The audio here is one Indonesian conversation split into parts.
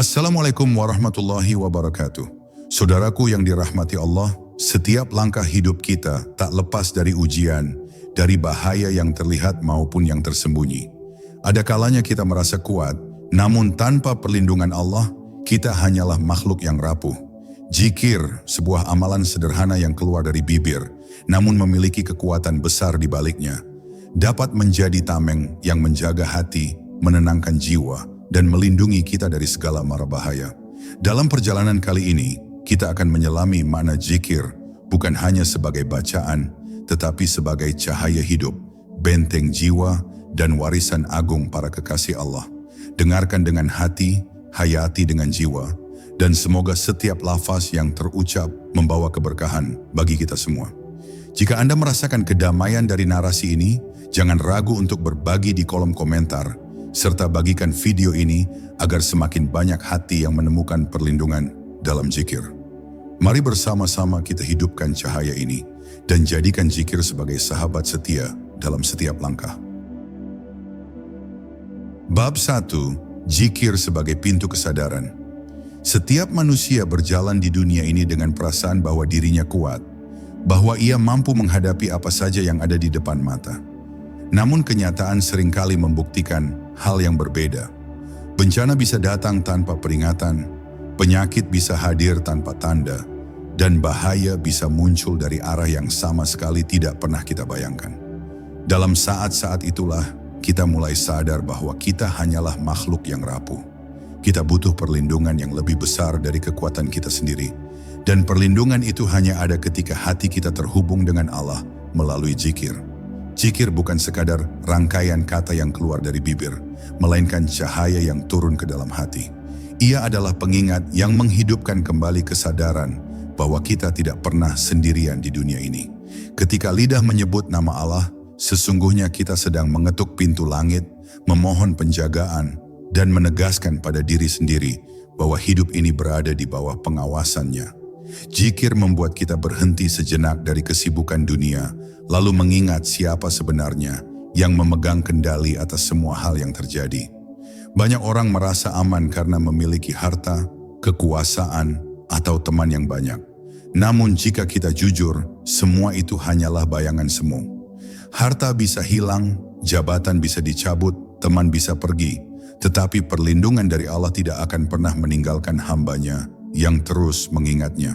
Assalamualaikum warahmatullahi wabarakatuh. Saudaraku yang dirahmati Allah, setiap langkah hidup kita tak lepas dari ujian, dari bahaya yang terlihat maupun yang tersembunyi. Ada kalanya kita merasa kuat, namun tanpa perlindungan Allah, kita hanyalah makhluk yang rapuh. Zikir, sebuah amalan sederhana yang keluar dari bibir, namun memiliki kekuatan besar di baliknya, dapat menjadi tameng yang menjaga hati, menenangkan jiwa, dan melindungi kita dari segala mara bahaya. Dalam perjalanan kali ini, kita akan menyelami makna zikir, bukan hanya sebagai bacaan, tetapi sebagai cahaya hidup, benteng jiwa, dan warisan agung para kekasih Allah. Dengarkan dengan hati, hayati dengan jiwa, dan semoga setiap lafaz yang terucap membawa keberkahan bagi kita semua. Jika Anda merasakan kedamaian dari narasi ini, jangan ragu untuk berbagi di kolom komentar, serta bagikan video ini agar semakin banyak hati yang menemukan perlindungan dalam zikir. Mari bersama-sama kita hidupkan cahaya ini dan jadikan zikir sebagai sahabat setia dalam setiap langkah. Bab 1. Zikir sebagai pintu kesadaran. Setiap manusia berjalan di dunia ini dengan perasaan bahwa dirinya kuat, bahwa ia mampu menghadapi apa saja yang ada di depan mata. Namun kenyataan seringkali membuktikan hal yang berbeda. Bencana bisa datang tanpa peringatan, penyakit bisa hadir tanpa tanda, dan bahaya bisa muncul dari arah yang sama sekali tidak pernah kita bayangkan. Dalam saat-saat itulah, kita mulai sadar bahwa kita hanyalah makhluk yang rapuh. Kita butuh perlindungan yang lebih besar dari kekuatan kita sendiri, dan perlindungan itu hanya ada ketika hati kita terhubung dengan Allah melalui zikir. Zikir bukan sekadar rangkaian kata yang keluar dari bibir, melainkan cahaya yang turun ke dalam hati. Ia adalah pengingat yang menghidupkan kembali kesadaran bahwa kita tidak pernah sendirian di dunia ini. Ketika lidah menyebut nama Allah, sesungguhnya kita sedang mengetuk pintu langit, memohon penjagaan, dan menegaskan pada diri sendiri bahwa hidup ini berada di bawah pengawasannya. Zikir membuat kita berhenti sejenak dari kesibukan dunia, lalu mengingat siapa sebenarnya yang memegang kendali atas semua hal yang terjadi. Banyak orang merasa aman karena memiliki harta, kekuasaan, atau teman yang banyak. Namun jika kita jujur, semua itu hanyalah bayangan semu. Harta bisa hilang, jabatan bisa dicabut, teman bisa pergi, tetapi perlindungan dari Allah tidak akan pernah meninggalkan hambanya yang terus mengingatnya.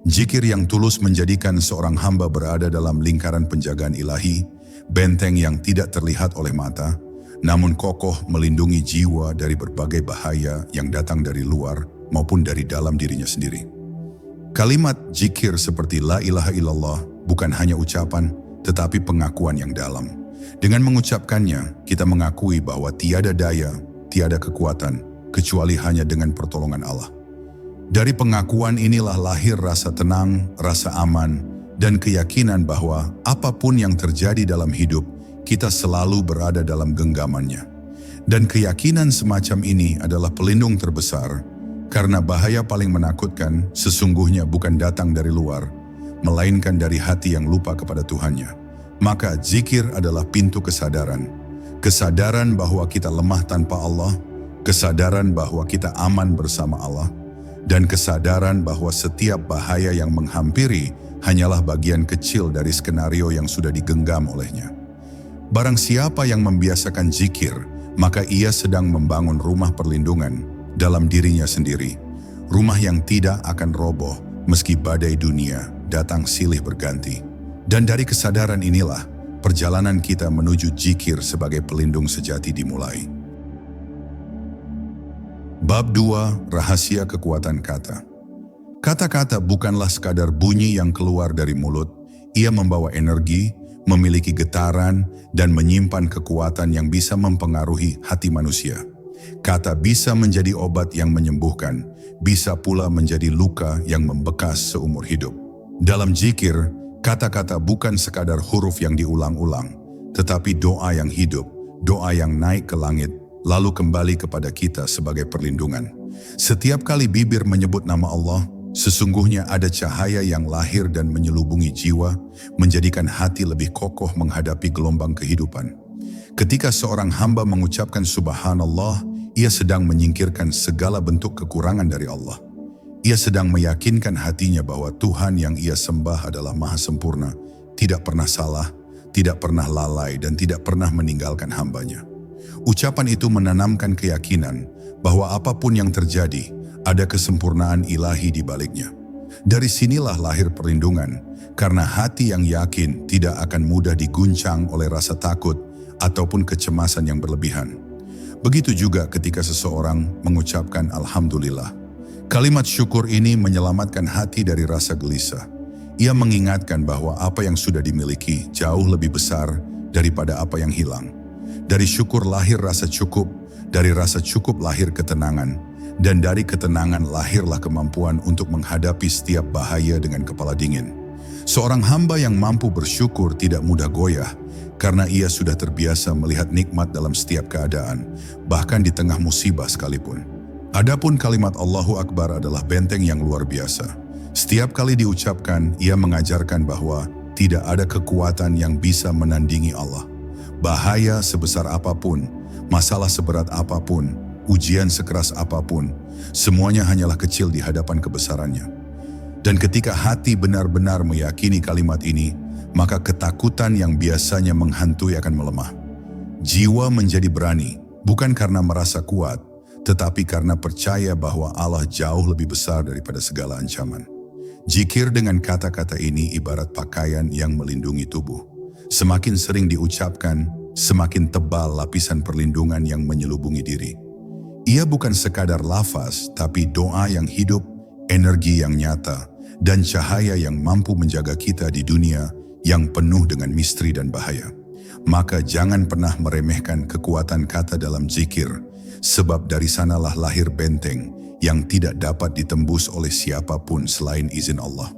Zikir yang tulus menjadikan seorang hamba berada dalam lingkaran penjagaan ilahi, benteng yang tidak terlihat oleh mata, namun kokoh melindungi jiwa dari berbagai bahaya yang datang dari luar maupun dari dalam dirinya sendiri. Kalimat zikir seperti la ilaha illallah bukan hanya ucapan, tetapi pengakuan yang dalam. Dengan mengucapkannya, kita mengakui bahwa tiada daya, tiada kekuatan, kecuali hanya dengan pertolongan Allah. Dari pengakuan inilah lahir rasa tenang, rasa aman, dan keyakinan bahwa apapun yang terjadi dalam hidup, kita selalu berada dalam genggamannya. Dan keyakinan semacam ini adalah pelindung terbesar, karena bahaya paling menakutkan sesungguhnya bukan datang dari luar, melainkan dari hati yang lupa kepada Tuhannya. Maka zikir adalah pintu kesadaran. Kesadaran bahwa kita lemah tanpa Allah, kesadaran bahwa kita aman bersama Allah, dan kesadaran bahwa setiap bahaya yang menghampiri hanyalah bagian kecil dari skenario yang sudah digenggam olehnya. Barang siapa yang membiasakan zikir, maka ia sedang membangun rumah perlindungan dalam dirinya sendiri. Rumah yang tidak akan roboh meski badai dunia datang silih berganti. Dan dari kesadaran inilah, perjalanan kita menuju zikir sebagai pelindung sejati dimulai. Bab 2. Rahasia kekuatan kata. Kata-kata bukanlah sekadar bunyi yang keluar dari mulut. Ia membawa energi, memiliki getaran, dan menyimpan kekuatan yang bisa mempengaruhi hati manusia. Kata bisa menjadi obat yang menyembuhkan, bisa pula menjadi luka yang membekas seumur hidup. Dalam zikir, kata-kata bukan sekadar huruf yang diulang-ulang, tetapi doa yang hidup, doa yang naik ke langit, lalu kembali kepada kita sebagai perlindungan. Setiap kali bibir menyebut nama Allah, sesungguhnya ada cahaya yang lahir dan menyelubungi jiwa, menjadikan hati lebih kokoh menghadapi gelombang kehidupan. Ketika seorang hamba mengucapkan subhanallah, Ia sedang menyingkirkan segala bentuk kekurangan dari Allah. Ia sedang meyakinkan hatinya bahwa Tuhan yang ia sembah adalah maha sempurna, tidak pernah salah, tidak pernah lalai, dan tidak pernah meninggalkan hambanya. Ucapan itu menanamkan keyakinan bahwa apapun yang terjadi, ada kesempurnaan ilahi di baliknya. Dari sinilah lahir perlindungan, karena hati yang yakin tidak akan mudah diguncang oleh rasa takut ataupun kecemasan yang berlebihan. Begitu juga ketika seseorang mengucapkan Alhamdulillah. Kalimat syukur ini menyelamatkan hati dari rasa gelisah. Ia mengingatkan bahwa apa yang sudah dimiliki jauh lebih besar daripada apa yang hilang. Dari syukur lahir rasa cukup, dari rasa cukup lahir ketenangan, dan dari ketenangan lahirlah kemampuan untuk menghadapi setiap bahaya dengan kepala dingin. Seorang hamba yang mampu bersyukur tidak mudah goyah, karena ia sudah terbiasa melihat nikmat dalam setiap keadaan, bahkan di tengah musibah sekalipun. Adapun kalimat Allahu Akbar adalah benteng yang luar biasa. Setiap kali diucapkan, ia mengajarkan bahwa tidak ada kekuatan yang bisa menandingi Allah. Bahaya sebesar apapun, masalah seberat apapun, ujian sekeras apapun, semuanya hanyalah kecil di hadapan kebesarannya. Dan ketika hati benar-benar meyakini kalimat ini, maka ketakutan yang biasanya menghantui akan melemah. Jiwa menjadi berani, bukan karena merasa kuat, tetapi karena percaya bahwa Allah jauh lebih besar daripada segala ancaman. Zikir dengan kata-kata ini ibarat pakaian yang melindungi tubuh. Semakin sering diucapkan, semakin tebal lapisan perlindungan yang menyelubungi diri. Ia bukan sekadar lafaz, tapi doa yang hidup, energi yang nyata, dan cahaya yang mampu menjaga kita di dunia yang penuh dengan misteri dan bahaya. Maka jangan pernah meremehkan kekuatan kata dalam zikir, sebab dari sanalah lahir benteng yang tidak dapat ditembus oleh siapapun selain izin Allah.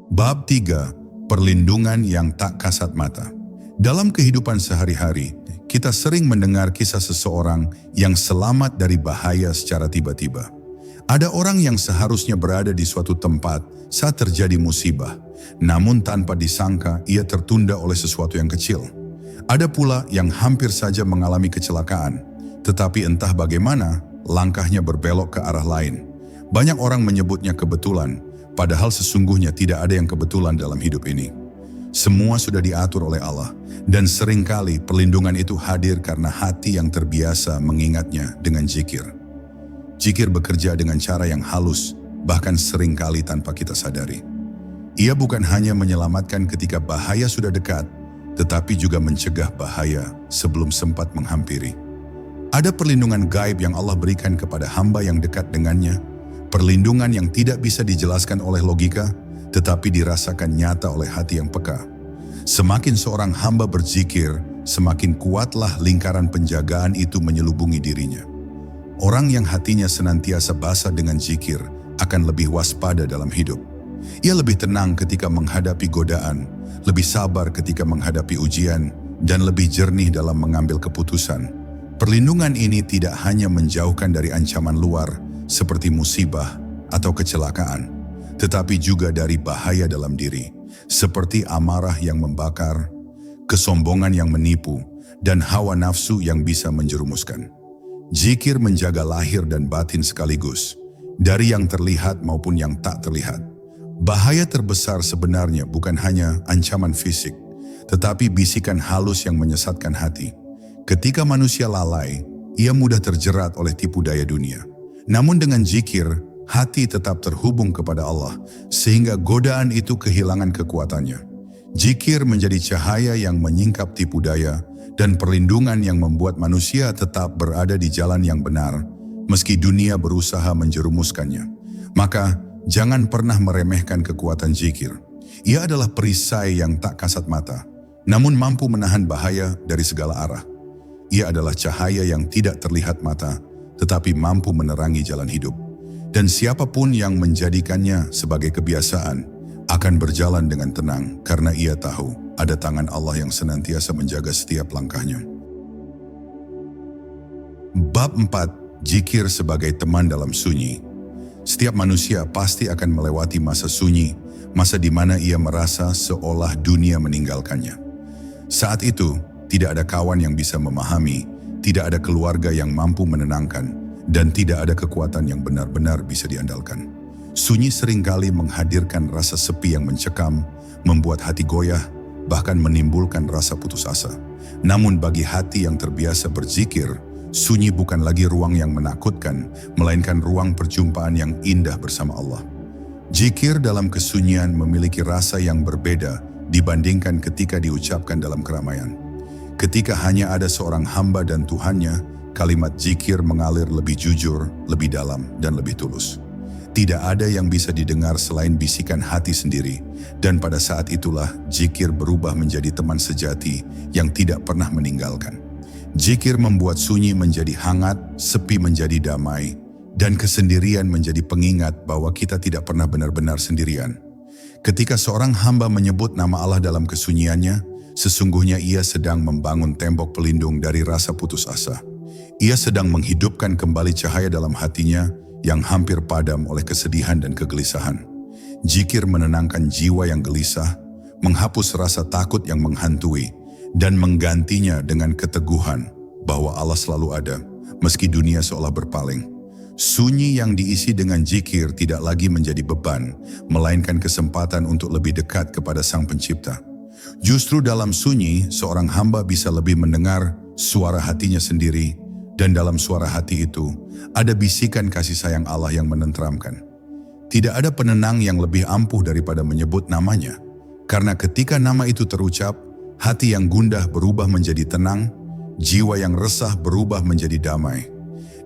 Bab 3. Perlindungan yang tak kasat mata. Dalam kehidupan sehari-hari, kita sering mendengar kisah seseorang yang selamat dari bahaya secara tiba-tiba. Ada orang yang seharusnya berada di suatu tempat saat terjadi musibah, namun tanpa disangka ia tertunda oleh sesuatu yang kecil. Ada pula yang hampir saja mengalami kecelakaan, tetapi entah bagaimana langkahnya berbelok ke arah lain. Banyak orang menyebutnya kebetulan, padahal sesungguhnya tidak ada yang kebetulan dalam hidup ini. Semua sudah diatur oleh Allah, dan seringkali perlindungan itu hadir karena hati yang terbiasa mengingatnya dengan zikir. Zikir bekerja dengan cara yang halus, bahkan seringkali tanpa kita sadari. Ia bukan hanya menyelamatkan ketika bahaya sudah dekat, tetapi juga mencegah bahaya sebelum sempat menghampiri. Ada perlindungan gaib yang Allah berikan kepada hamba yang dekat dengannya, perlindungan yang tidak bisa dijelaskan oleh logika, tetapi dirasakan nyata oleh hati yang peka. Semakin seorang hamba berzikir, semakin kuatlah lingkaran penjagaan itu menyelubungi dirinya. Orang yang hatinya senantiasa basah dengan zikir akan lebih waspada dalam hidup. Ia lebih tenang ketika menghadapi godaan, lebih sabar ketika menghadapi ujian, dan lebih jernih dalam mengambil keputusan. Perlindungan ini tidak hanya menjauhkan dari ancaman luar, seperti musibah atau kecelakaan, tetapi juga dari bahaya dalam diri, seperti amarah yang membakar, kesombongan yang menipu, dan hawa nafsu yang bisa menjerumuskan. Zikir menjaga lahir dan batin sekaligus, dari yang terlihat maupun yang tak terlihat. Bahaya terbesar sebenarnya bukan hanya ancaman fisik, tetapi bisikan halus yang menyesatkan hati. Ketika manusia lalai, ia mudah terjerat oleh tipu daya dunia. Namun dengan zikir, hati tetap terhubung kepada Allah, sehingga godaan itu kehilangan kekuatannya. Zikir menjadi cahaya yang menyingkap tipu daya, dan perlindungan yang membuat manusia tetap berada di jalan yang benar, meski dunia berusaha menjerumuskannya. Maka, jangan pernah meremehkan kekuatan zikir. Ia adalah perisai yang tak kasat mata, namun mampu menahan bahaya dari segala arah. Ia adalah cahaya yang tidak terlihat mata, tetapi mampu menerangi jalan hidup. Dan siapapun yang menjadikannya sebagai kebiasaan, akan berjalan dengan tenang karena ia tahu ada tangan Allah yang senantiasa menjaga setiap langkahnya. Bab 4. Zikir sebagai teman dalam sunyi. Setiap manusia pasti akan melewati masa sunyi, masa di mana ia merasa seolah dunia meninggalkannya. Saat itu, tidak ada kawan yang bisa memahami, tidak ada keluarga yang mampu menenangkan, dan tidak ada kekuatan yang benar-benar bisa diandalkan. Sunyi seringkali menghadirkan rasa sepi yang mencekam, membuat hati goyah, bahkan menimbulkan rasa putus asa. Namun bagi hati yang terbiasa berzikir, sunyi bukan lagi ruang yang menakutkan, melainkan ruang perjumpaan yang indah bersama Allah. Zikir dalam kesunyian memiliki rasa yang berbeda dibandingkan ketika diucapkan dalam keramaian. Ketika hanya ada seorang hamba dan Tuhannya, kalimat zikir mengalir lebih jujur, lebih dalam, dan lebih tulus. Tidak ada yang bisa didengar selain bisikan hati sendiri, dan pada saat itulah zikir berubah menjadi teman sejati yang tidak pernah meninggalkan. Zikir membuat sunyi menjadi hangat, sepi menjadi damai, dan kesendirian menjadi pengingat bahwa kita tidak pernah benar-benar sendirian. Ketika seorang hamba menyebut nama Allah dalam kesunyiannya, sesungguhnya ia sedang membangun tembok pelindung dari rasa putus asa. Ia sedang menghidupkan kembali cahaya dalam hatinya yang hampir padam oleh kesedihan dan kegelisahan. Zikir menenangkan jiwa yang gelisah, menghapus rasa takut yang menghantui, dan menggantinya dengan keteguhan bahwa Allah selalu ada, meski dunia seolah berpaling. Sunyi yang diisi dengan zikir tidak lagi menjadi beban, melainkan kesempatan untuk lebih dekat kepada Sang Pencipta. Justru dalam sunyi, seorang hamba bisa lebih mendengar suara hatinya sendiri, dan dalam suara hati itu, ada bisikan kasih sayang Allah yang menenteramkan. Tidak ada penenang yang lebih ampuh daripada menyebut namanya, karena ketika nama itu terucap, hati yang gundah berubah menjadi tenang, jiwa yang resah berubah menjadi damai.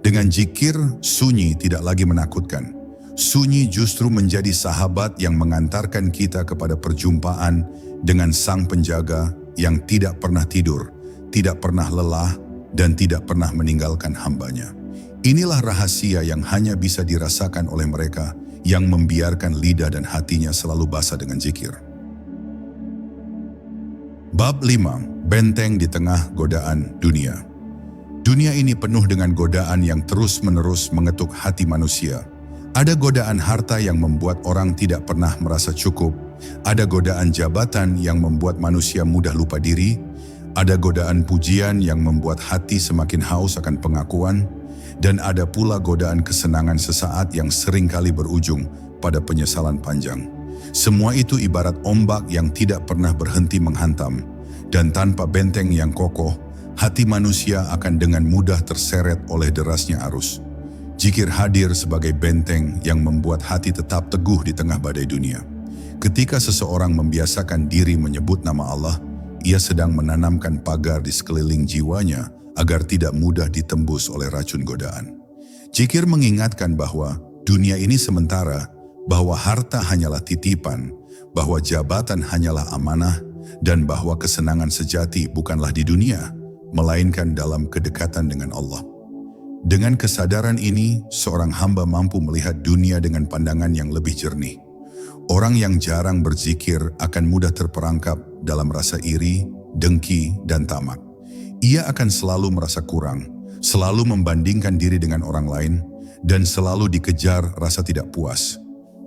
Dengan zikir, sunyi tidak lagi menakutkan. Sunyi justru menjadi sahabat yang mengantarkan kita kepada perjumpaan dengan Sang Penjaga yang tidak pernah tidur, tidak pernah lelah, dan tidak pernah meninggalkan hambanya. Inilah rahasia yang hanya bisa dirasakan oleh mereka yang membiarkan lidah dan hatinya selalu basah dengan zikir. Bab 5. Benteng di tengah godaan dunia. Dunia ini penuh dengan godaan yang terus-menerus mengetuk hati manusia. Ada godaan harta yang membuat orang tidak pernah merasa cukup. Ada godaan jabatan yang membuat manusia mudah lupa diri. Ada godaan pujian yang membuat hati semakin haus akan pengakuan. Dan ada pula godaan kesenangan sesaat yang seringkali berujung pada penyesalan panjang. Semua itu ibarat ombak yang tidak pernah berhenti menghantam. Dan tanpa benteng yang kokoh, hati manusia akan dengan mudah terseret oleh derasnya arus. Zikir hadir sebagai benteng yang membuat hati tetap teguh di tengah badai dunia. Ketika seseorang membiasakan diri menyebut nama Allah, ia sedang menanamkan pagar di sekeliling jiwanya agar tidak mudah ditembus oleh racun godaan. Zikir mengingatkan bahwa dunia ini sementara, bahwa harta hanyalah titipan, bahwa jabatan hanyalah amanah, dan bahwa kesenangan sejati bukanlah di dunia, melainkan dalam kedekatan dengan Allah. Dengan kesadaran ini, seorang hamba mampu melihat dunia dengan pandangan yang lebih jernih. Orang yang jarang berzikir akan mudah terperangkap dalam rasa iri, dengki, dan tamak. Ia akan selalu merasa kurang, selalu membandingkan diri dengan orang lain, dan selalu dikejar rasa tidak puas.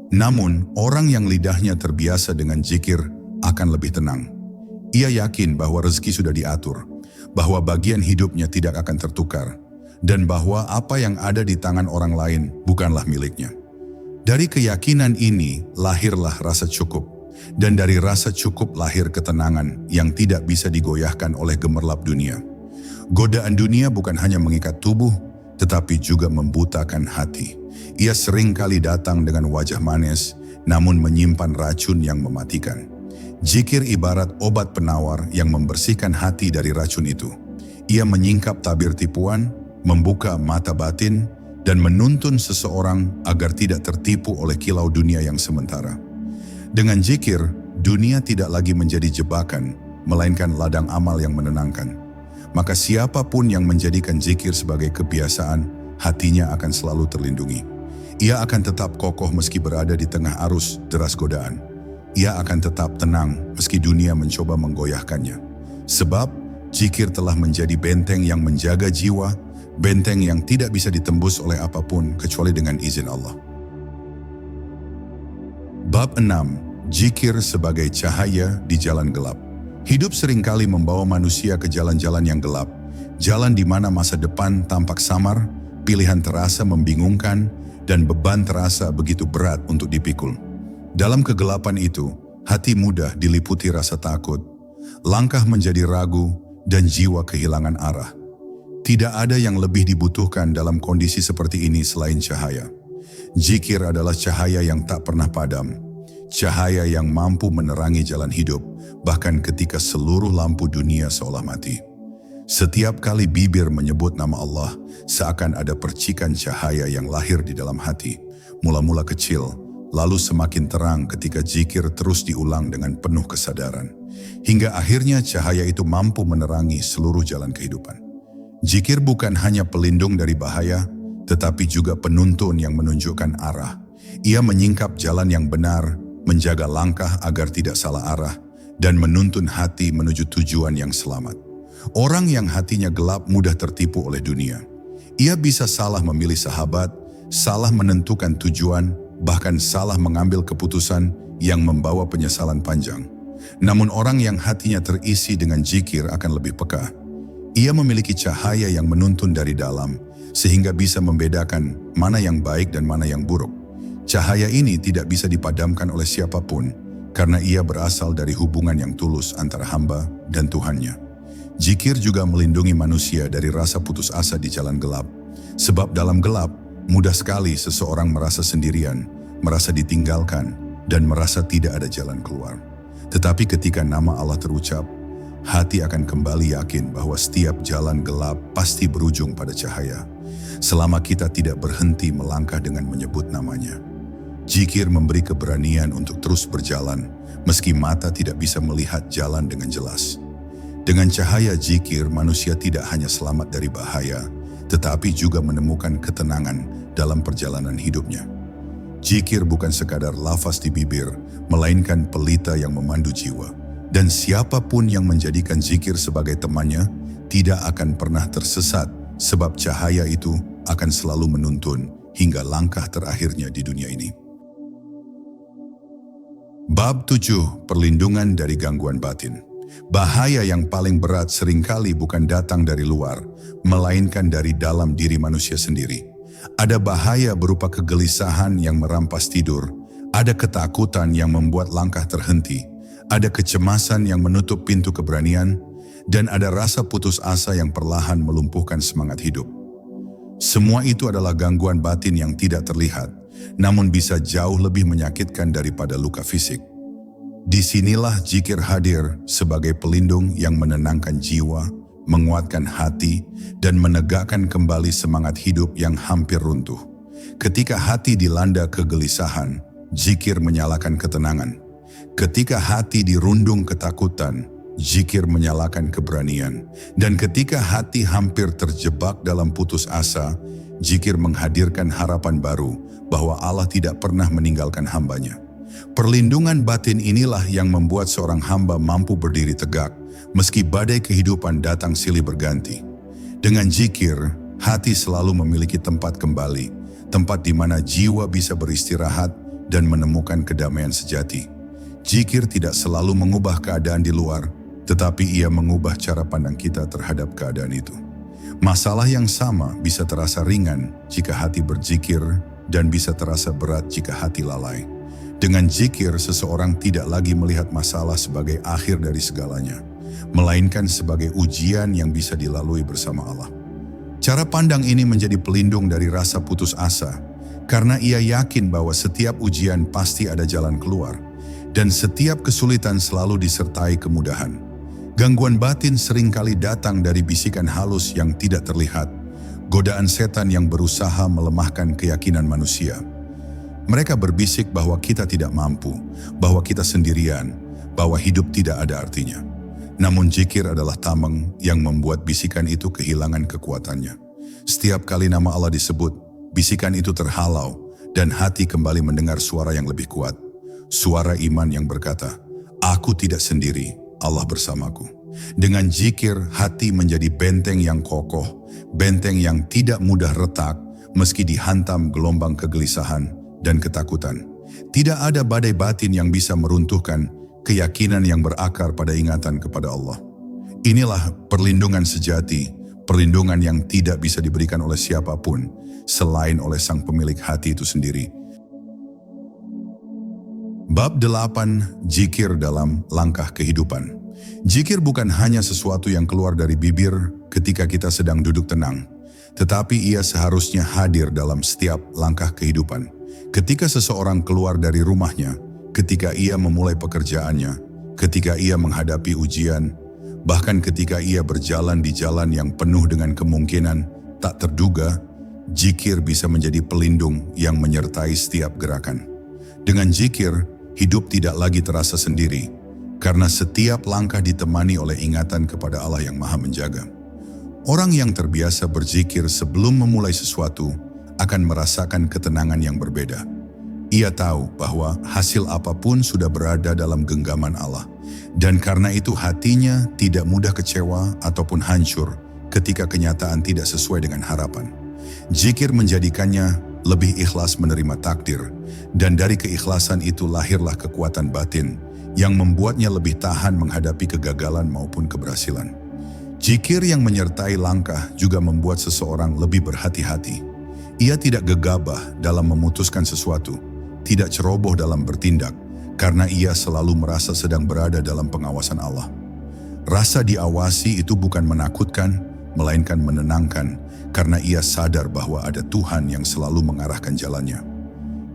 Namun, orang yang lidahnya terbiasa dengan zikir akan lebih tenang. Ia yakin bahwa rezeki sudah diatur, bahwa bagian hidupnya tidak akan tertukar, dan bahwa apa yang ada di tangan orang lain bukanlah miliknya. Dari keyakinan ini lahirlah rasa cukup, dan dari rasa cukup lahir ketenangan yang tidak bisa digoyahkan oleh gemerlap dunia. Godaan dunia bukan hanya mengikat tubuh, tetapi juga membutakan hati. Ia seringkali datang dengan wajah manis, namun menyimpan racun yang mematikan. Zikir ibarat obat penawar yang membersihkan hati dari racun itu. Ia menyingkap tabir tipuan, membuka mata batin, dan menuntun seseorang agar tidak tertipu oleh kilau dunia yang sementara. Dengan zikir, dunia tidak lagi menjadi jebakan, melainkan ladang amal yang menenangkan. Maka siapapun yang menjadikan zikir sebagai kebiasaan, hatinya akan selalu terlindungi. Ia akan tetap kokoh meski berada di tengah arus deras godaan. Ia akan tetap tenang meski dunia mencoba menggoyahkannya. Sebab zikir telah menjadi benteng yang menjaga jiwa, benteng yang tidak bisa ditembus oleh apapun kecuali dengan izin Allah. Bab 6. Zikir sebagai cahaya di jalan gelap. Hidup seringkali membawa manusia ke jalan-jalan yang gelap, Jalan di mana masa depan tampak samar, pilihan terasa membingungkan, dan beban terasa begitu berat untuk dipikul. Dalam kegelapan itu, hati mudah diliputi rasa takut, langkah menjadi ragu, dan jiwa kehilangan arah. Tidak ada yang lebih dibutuhkan dalam kondisi seperti ini selain cahaya. Zikir adalah cahaya yang tak pernah padam, cahaya yang mampu menerangi jalan hidup, bahkan ketika seluruh lampu dunia seolah mati. Setiap kali bibir menyebut nama Allah, seakan ada percikan cahaya yang lahir di dalam hati, mula-mula kecil, lalu semakin terang ketika zikir terus diulang dengan penuh kesadaran, hingga akhirnya cahaya itu mampu menerangi seluruh jalan kehidupan. Zikir bukan hanya pelindung dari bahaya, tetapi juga penuntun yang menunjukkan arah. Ia menyingkap jalan yang benar, menjaga langkah agar tidak salah arah, dan menuntun hati menuju tujuan yang selamat. Orang yang hatinya gelap mudah tertipu oleh dunia. Ia bisa salah memilih sahabat, salah menentukan tujuan, bahkan salah mengambil keputusan yang membawa penyesalan panjang. Namun orang yang hatinya terisi dengan zikir akan lebih peka. Ia memiliki cahaya yang menuntun dari dalam, sehingga bisa membedakan mana yang baik dan mana yang buruk. Cahaya ini tidak bisa dipadamkan oleh siapapun, karena ia berasal dari hubungan yang tulus antara hamba dan Tuhannya. Zikir juga melindungi manusia dari rasa putus asa di jalan gelap. Sebab dalam gelap, mudah sekali seseorang merasa sendirian, merasa ditinggalkan, dan merasa tidak ada jalan keluar. Tetapi ketika nama Allah terucap, hati akan kembali yakin bahwa setiap jalan gelap pasti berujung pada cahaya, selama kita tidak berhenti melangkah dengan menyebut namanya. Zikir memberi keberanian untuk terus berjalan, meski mata tidak bisa melihat jalan dengan jelas. Dengan cahaya zikir, manusia tidak hanya selamat dari bahaya, tetapi juga menemukan ketenangan dalam perjalanan hidupnya. Zikir bukan sekadar lafaz di bibir, melainkan pelita yang memandu jiwa. Dan siapapun yang menjadikan zikir sebagai temannya, tidak akan pernah tersesat, sebab cahaya itu akan selalu menuntun hingga langkah terakhirnya di dunia ini. Bab 7. Perlindungan dari gangguan batin. Bahaya yang paling berat seringkali bukan datang dari luar, melainkan dari dalam diri manusia sendiri. Ada bahaya berupa kegelisahan yang merampas tidur, ada ketakutan yang membuat langkah terhenti, ada kecemasan yang menutup pintu keberanian, dan ada rasa putus asa yang perlahan melumpuhkan semangat hidup. Semua itu adalah gangguan batin yang tidak terlihat, namun bisa jauh lebih menyakitkan daripada luka fisik. Disinilah zikir hadir sebagai pelindung yang menenangkan jiwa, menguatkan hati, dan menegakkan kembali semangat hidup yang hampir runtuh. Ketika hati dilanda kegelisahan, zikir menyalakan ketenangan. Ketika hati dirundung ketakutan, zikir menyalakan keberanian. Dan ketika hati hampir terjebak dalam putus asa, zikir menghadirkan harapan baru bahwa Allah tidak pernah meninggalkan hambanya. Perlindungan batin inilah yang membuat seorang hamba mampu berdiri tegak, meski badai kehidupan datang silih berganti. Dengan zikir, hati selalu memiliki tempat kembali, tempat di mana jiwa bisa beristirahat dan menemukan kedamaian sejati. Zikir tidak selalu mengubah keadaan di luar, tetapi ia mengubah cara pandang kita terhadap keadaan itu. Masalah yang sama bisa terasa ringan jika hati berzikir dan bisa terasa berat jika hati lalai. Dengan zikir, seseorang tidak lagi melihat masalah sebagai akhir dari segalanya, melainkan sebagai ujian yang bisa dilalui bersama Allah. Cara pandang ini menjadi pelindung dari rasa putus asa, karena ia yakin bahwa setiap ujian pasti ada jalan keluar, dan setiap kesulitan selalu disertai kemudahan. Gangguan batin seringkali datang dari bisikan halus yang tidak terlihat, godaan setan yang berusaha melemahkan keyakinan manusia. Mereka berbisik bahwa kita tidak mampu, bahwa kita sendirian, bahwa hidup tidak ada artinya. Namun zikir adalah tameng yang membuat bisikan itu kehilangan kekuatannya. Setiap kali nama Allah disebut, bisikan itu terhalau dan hati kembali mendengar suara yang lebih kuat. Suara iman yang berkata, "Aku tidak sendiri, Allah bersamaku." Dengan zikir, hati menjadi benteng yang kokoh, benteng yang tidak mudah retak meski dihantam gelombang kegelisahan dan ketakutan. Tidak ada badai batin yang bisa meruntuhkan keyakinan yang berakar pada ingatan kepada Allah. Inilah perlindungan sejati, perlindungan yang tidak bisa diberikan oleh siapapun selain oleh sang pemilik hati itu sendiri. Bab 8. Zikir dalam langkah kehidupan. Zikir bukan hanya sesuatu yang keluar dari bibir ketika kita sedang duduk tenang, tetapi ia seharusnya hadir dalam setiap langkah kehidupan. Ketika seseorang keluar dari rumahnya, ketika ia memulai pekerjaannya, ketika ia menghadapi ujian, bahkan ketika ia berjalan di jalan yang penuh dengan kemungkinan tak terduga, zikir bisa menjadi pelindung yang menyertai setiap gerakan. Dengan zikir, hidup tidak lagi terasa sendiri, karena setiap langkah ditemani oleh ingatan kepada Allah yang Maha Menjaga. Orang yang terbiasa berzikir sebelum memulai sesuatu akan merasakan ketenangan yang berbeda. Ia tahu bahwa hasil apapun sudah berada dalam genggaman Allah, dan karena itu hatinya tidak mudah kecewa ataupun hancur ketika kenyataan tidak sesuai dengan harapan. Zikir menjadikannya lebih ikhlas menerima takdir, dan dari keikhlasan itu lahirlah kekuatan batin yang membuatnya lebih tahan menghadapi kegagalan maupun keberhasilan. Zikir yang menyertai langkah juga membuat seseorang lebih berhati-hati. Ia tidak gegabah dalam memutuskan sesuatu, tidak ceroboh dalam bertindak, karena ia selalu merasa sedang berada dalam pengawasan Allah. Rasa diawasi itu bukan menakutkan, melainkan menenangkan, karena ia sadar bahwa ada Tuhan yang selalu mengarahkan jalannya.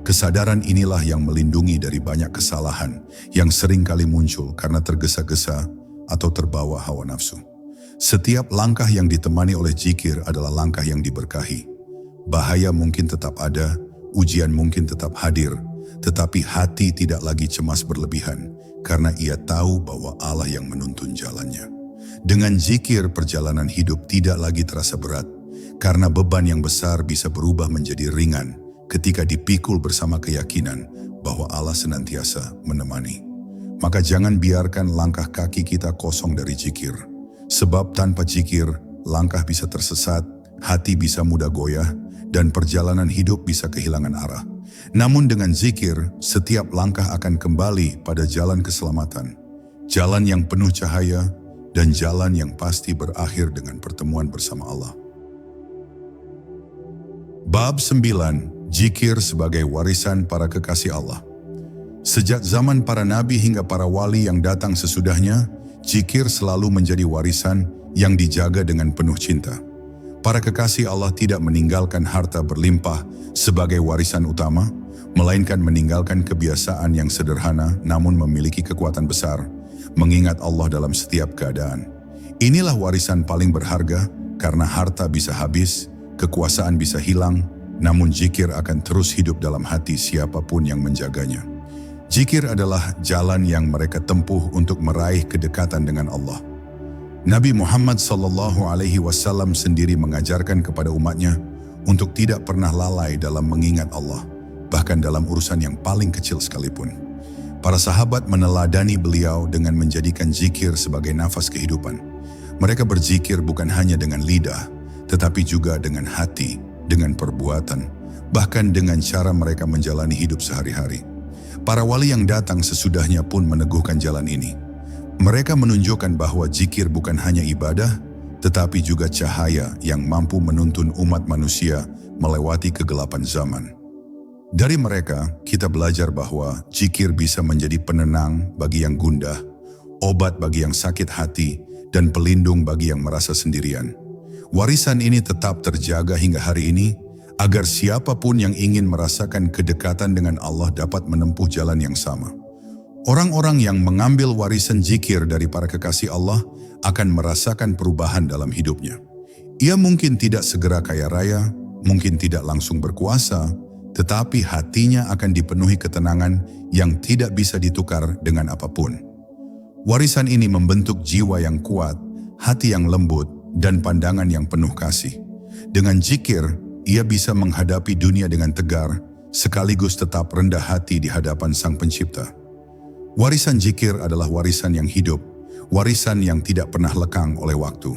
Kesadaran inilah yang melindungi dari banyak kesalahan yang sering kali muncul karena tergesa-gesa atau terbawa hawa nafsu. Setiap langkah yang ditemani oleh zikir adalah langkah yang diberkahi. Bahaya mungkin tetap ada, ujian mungkin tetap hadir, tetapi hati tidak lagi cemas berlebihan karena ia tahu bahwa Allah yang menuntun jalannya. Dengan zikir, perjalanan hidup tidak lagi terasa berat, karena beban yang besar bisa berubah menjadi ringan ketika dipikul bersama keyakinan bahwa Allah senantiasa menemani. Maka jangan biarkan langkah kaki kita kosong dari zikir. Sebab tanpa zikir, langkah bisa tersesat, hati bisa mudah goyah, dan perjalanan hidup bisa kehilangan arah. Namun dengan zikir, setiap langkah akan kembali pada jalan keselamatan. Jalan yang penuh cahaya, dan jalan yang pasti berakhir dengan pertemuan bersama Allah. Bab 9. Zikir sebagai warisan para kekasih Allah. Sejak zaman para nabi hingga para wali yang datang sesudahnya, zikir selalu menjadi warisan yang dijaga dengan penuh cinta. Para kekasih Allah tidak meninggalkan harta berlimpah sebagai warisan utama, melainkan meninggalkan kebiasaan yang sederhana namun memiliki kekuatan besar, mengingat Allah dalam setiap keadaan. Inilah warisan paling berharga karena harta bisa habis, kekuasaan bisa hilang, namun zikir akan terus hidup dalam hati siapapun yang menjaganya. Zikir adalah jalan yang mereka tempuh untuk meraih kedekatan dengan Allah. Nabi Muhammad SAW sendiri mengajarkan kepada umatnya untuk tidak pernah lalai dalam mengingat Allah, bahkan dalam urusan yang paling kecil sekalipun. Para sahabat meneladani beliau dengan menjadikan zikir sebagai nafas kehidupan. Mereka berzikir bukan hanya dengan lidah, tetapi juga dengan hati, dengan perbuatan, bahkan dengan cara mereka menjalani hidup sehari-hari. Para wali yang datang sesudahnya pun meneguhkan jalan ini. Mereka menunjukkan bahwa zikir bukan hanya ibadah, tetapi juga cahaya yang mampu menuntun umat manusia melewati kegelapan zaman. Dari mereka, kita belajar bahwa zikir bisa menjadi penenang bagi yang gundah, obat bagi yang sakit hati, dan pelindung bagi yang merasa sendirian. Warisan ini tetap terjaga hingga hari ini, agar siapapun yang ingin merasakan kedekatan dengan Allah dapat menempuh jalan yang sama. Orang-orang yang mengambil warisan zikir dari para kekasih Allah akan merasakan perubahan dalam hidupnya. Ia mungkin tidak segera kaya raya, mungkin tidak langsung berkuasa, tetapi hatinya akan dipenuhi ketenangan yang tidak bisa ditukar dengan apapun. Warisan ini membentuk jiwa yang kuat, hati yang lembut, dan pandangan yang penuh kasih. Dengan zikir, ia bisa menghadapi dunia dengan tegar, sekaligus tetap rendah hati di hadapan Sang Pencipta. Warisan zikir adalah warisan yang hidup, warisan yang tidak pernah lekang oleh waktu.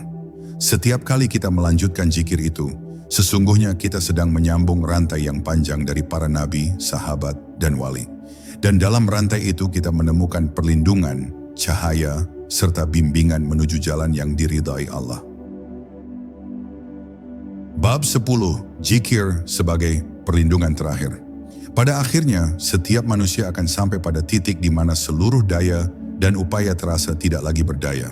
Setiap kali kita melanjutkan zikir itu, sesungguhnya kita sedang menyambung rantai yang panjang dari para nabi, sahabat, dan wali. Dan dalam rantai itu kita menemukan perlindungan, cahaya, serta bimbingan menuju jalan yang diridhai Allah. Bab 10. Zikir sebagai perlindungan terakhir. Pada akhirnya, setiap manusia akan sampai pada titik di mana seluruh daya dan upaya terasa tidak lagi berdaya.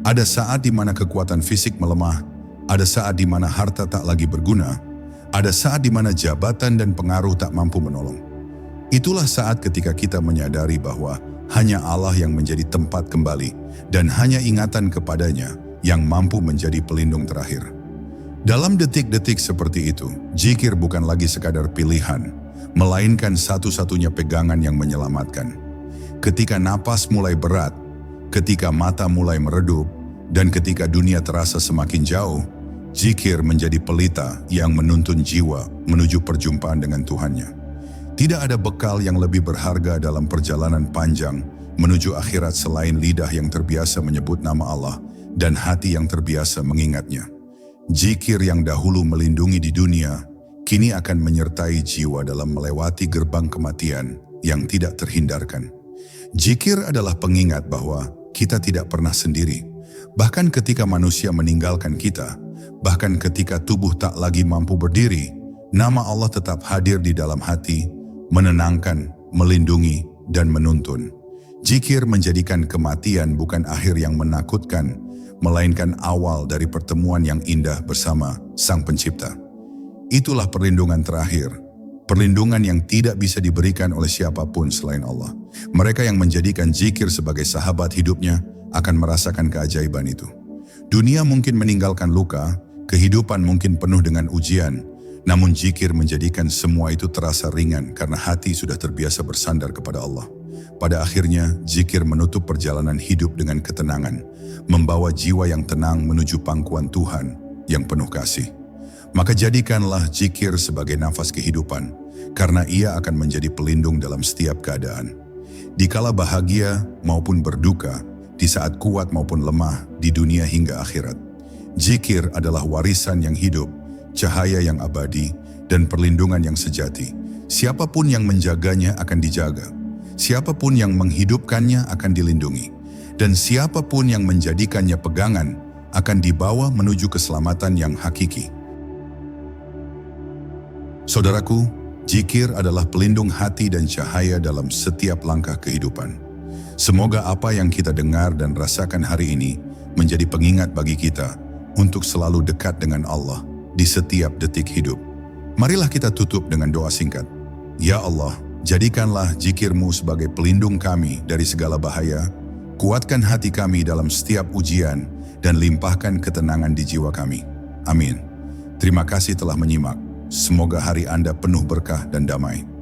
Ada saat di mana kekuatan fisik melemah, ada saat di mana harta tak lagi berguna, ada saat di mana jabatan dan pengaruh tak mampu menolong. Itulah saat ketika kita menyadari bahwa hanya Allah yang menjadi tempat kembali dan hanya ingatan kepadanya yang mampu menjadi pelindung terakhir. Dalam detik-detik seperti itu, zikir bukan lagi sekadar pilihan, melainkan satu-satunya pegangan yang menyelamatkan. Ketika napas mulai berat, ketika mata mulai meredup, dan ketika dunia terasa semakin jauh, zikir menjadi pelita yang menuntun jiwa menuju perjumpaan dengan Tuhannya. Tidak ada bekal yang lebih berharga dalam perjalanan panjang menuju akhirat selain lidah yang terbiasa menyebut nama Allah dan hati yang terbiasa mengingatnya. Zikir yang dahulu melindungi di dunia, kini akan menyertai jiwa dalam melewati gerbang kematian yang tidak terhindarkan. Zikir adalah pengingat bahwa kita tidak pernah sendiri. Bahkan ketika manusia meninggalkan kita, bahkan ketika tubuh tak lagi mampu berdiri, nama Allah tetap hadir di dalam hati, menenangkan, melindungi, dan menuntun. Zikir menjadikan kematian bukan akhir yang menakutkan, melainkan awal dari pertemuan yang indah bersama Sang Pencipta. Itulah perlindungan terakhir, perlindungan yang tidak bisa diberikan oleh siapapun selain Allah. Mereka yang menjadikan zikir sebagai sahabat hidupnya akan merasakan keajaiban itu. Dunia mungkin meninggalkan luka, kehidupan mungkin penuh dengan ujian, namun zikir menjadikan semua itu terasa ringan karena hati sudah terbiasa bersandar kepada Allah. Pada akhirnya, zikir menutup perjalanan hidup dengan ketenangan, membawa jiwa yang tenang menuju pangkuan Tuhan yang penuh kasih. Maka jadikanlah zikir sebagai nafas kehidupan, karena ia akan menjadi pelindung dalam setiap keadaan. Dikala bahagia maupun berduka, di saat kuat maupun lemah, di dunia hingga akhirat. Zikir adalah warisan yang hidup, cahaya yang abadi, dan perlindungan yang sejati. Siapapun yang menjaganya akan dijaga. Siapapun yang menghidupkannya akan dilindungi. Dan siapapun yang menjadikannya pegangan akan dibawa menuju keselamatan yang hakiki. Saudaraku, zikir adalah pelindung hati dan cahaya dalam setiap langkah kehidupan. Semoga apa yang kita dengar dan rasakan hari ini menjadi pengingat bagi kita untuk selalu dekat dengan Allah di setiap detik hidup. Marilah kita tutup dengan doa singkat. Ya Allah, jadikanlah zikir-Mu sebagai pelindung kami dari segala bahaya, kuatkan hati kami dalam setiap ujian, dan limpahkan ketenangan di jiwa kami. Amin. Terima kasih telah menyimak. Semoga hari Anda penuh berkah dan damai.